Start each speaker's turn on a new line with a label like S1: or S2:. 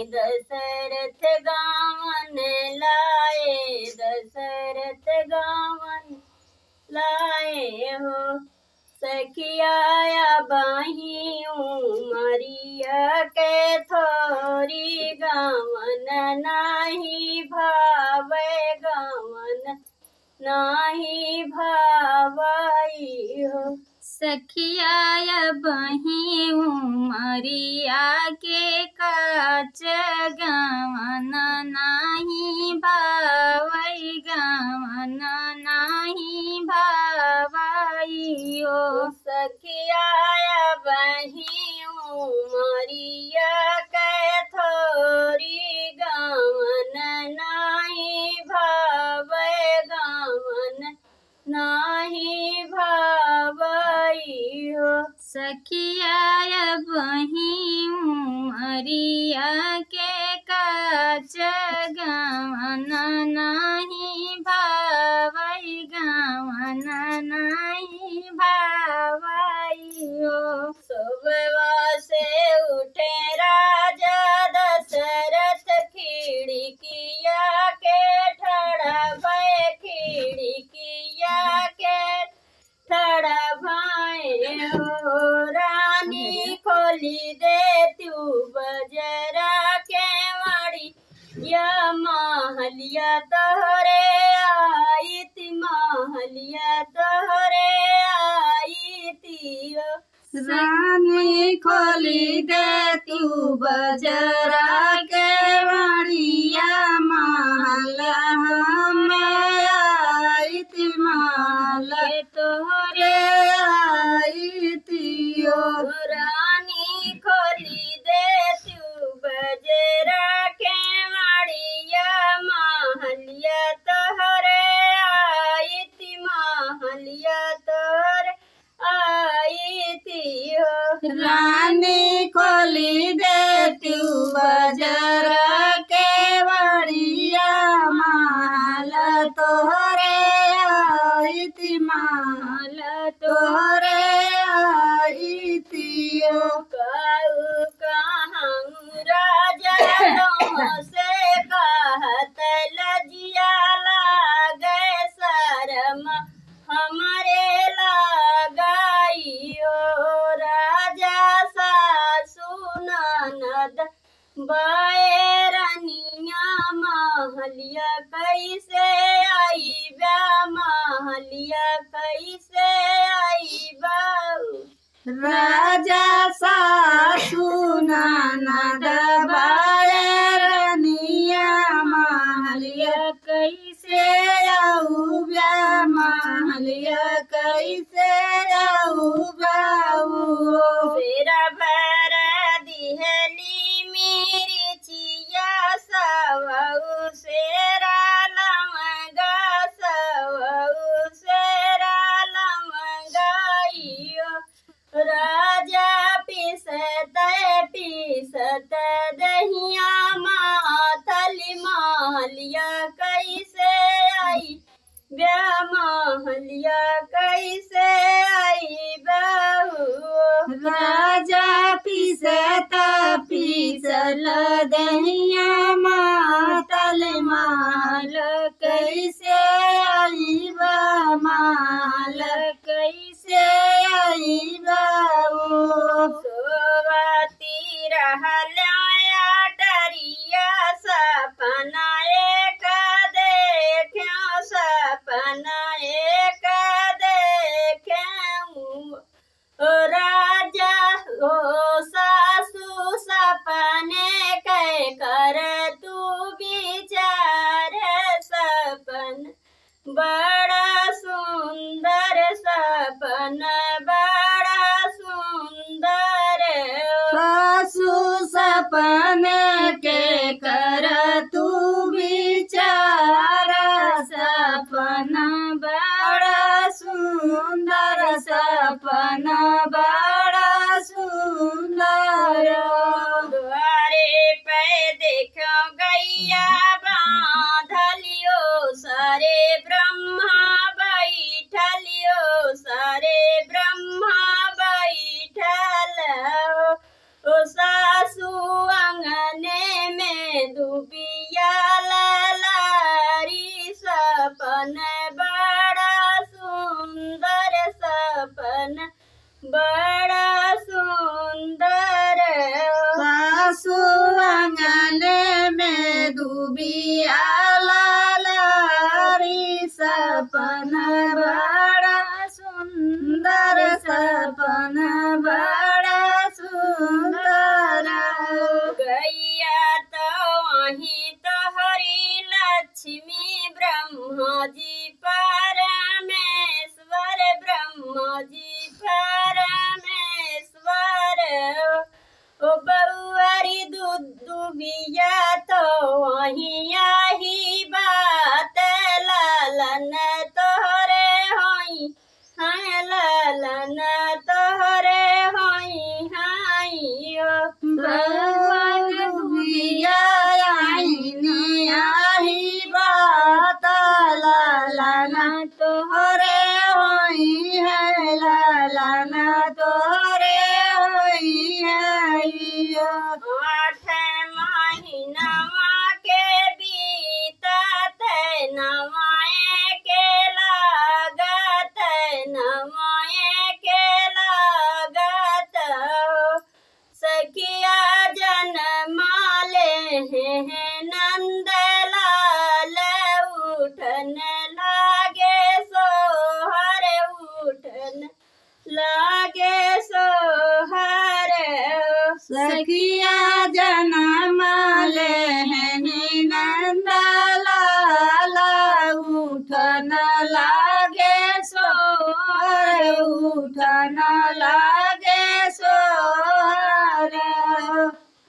S1: दशरथ गावन लाए, दशरथ गावन लाए हो। सखिया बही उमरिया के थोरी गावन नाही भावे, गावन नाही भावई हो।
S2: सखिया बही उमरिया के काच गावन नाही भावई, गावन नाही भावई हो।
S1: सखिया बही उमरिया के थोरी गावन नाही भावे, गावन नाही भावई हो।
S2: सखिया बही उमरिया के काच गावन नाही भावई, गावन नाही भावई हो।
S1: सुबह से उठे राजा दशरथ, खिड़किया के ठड़ा भय, खिड़किया के ठड़ा भय हो। रानी खोली दे तू बजरा के वाड़ी, या महलिया तोहरे आई थी, महलिया तोहरे आई थी।
S2: रानी खोली दे तू बजरा के वाड़िया, महल हम आई थी, महल तोहरे आई थी ओ।
S1: रानी खोली दे तू बजरा के वाड़िया, महलिया तोहरे आई थी, महलिया तोहरे आई थी हो।
S2: रानी खोली दे तू बजरा के वाड़िया, महल तोहरे आई थी, महल तोहरे आई थी ओ।
S1: कहूँ कहूँ राजा से कहत लजिया लागे, शरम हमारे लगाई हो। राजा सासु ननद बैरनिया, महलिया कैसे आई बा, महलिया कैसे आई बा।
S2: राजा सासु ननद बैरनिया, महलिया कैसे आऊ ब्या, महलिया कैसे आऊ ब्याऊ।
S1: तेरा भर दिहली मेरी चिया, सवऊ सेरा लमगा, सवऊ सेरा लमगाइयो। राजा पीसत पीसत दहिया, मातली महलिया कैसे आई ब्या, महलिया कैसे आई बहू।
S2: राजा पीसत पीसल दहिया, मातल माल कैसे आई बा, माल कैसे आई बाऊ।
S1: सोवती रहल्या टरिया, सपना एक देख्या, सपना एक देख्या। राजा ओ सासु सपने कै कर तू विचार, सपन बड़ा सुंदर, सपन बड़ा सुंदर।
S2: सासु सपन के कर तू विचार, सपन बड़ा सुंदर, सपन बड़ा सुंदर।
S1: द्वारे पे देखो गैया बांधलियो, सारे ब्रह्मा बैठलियो, सारे ब्रह्मा बैठल। ओ सासु अंग बिया तो वहीं आही बात लालन तोहरे होई हाँ लालन तोहरे होई हाई ओ
S2: बिया आईनी आही बात लालाना तोहरे होई है लालाना तोहरे होई है
S1: आठ महीनवा के बीतत नवाए के लागत नवाए के लागत सखिया जनमाले हैं नंदलाल उठन लागे सोहर उठन लागे सोहर
S2: सखिया जनमाले हैं नंदलाला उठन लागे सोहर उठन लागे सोहर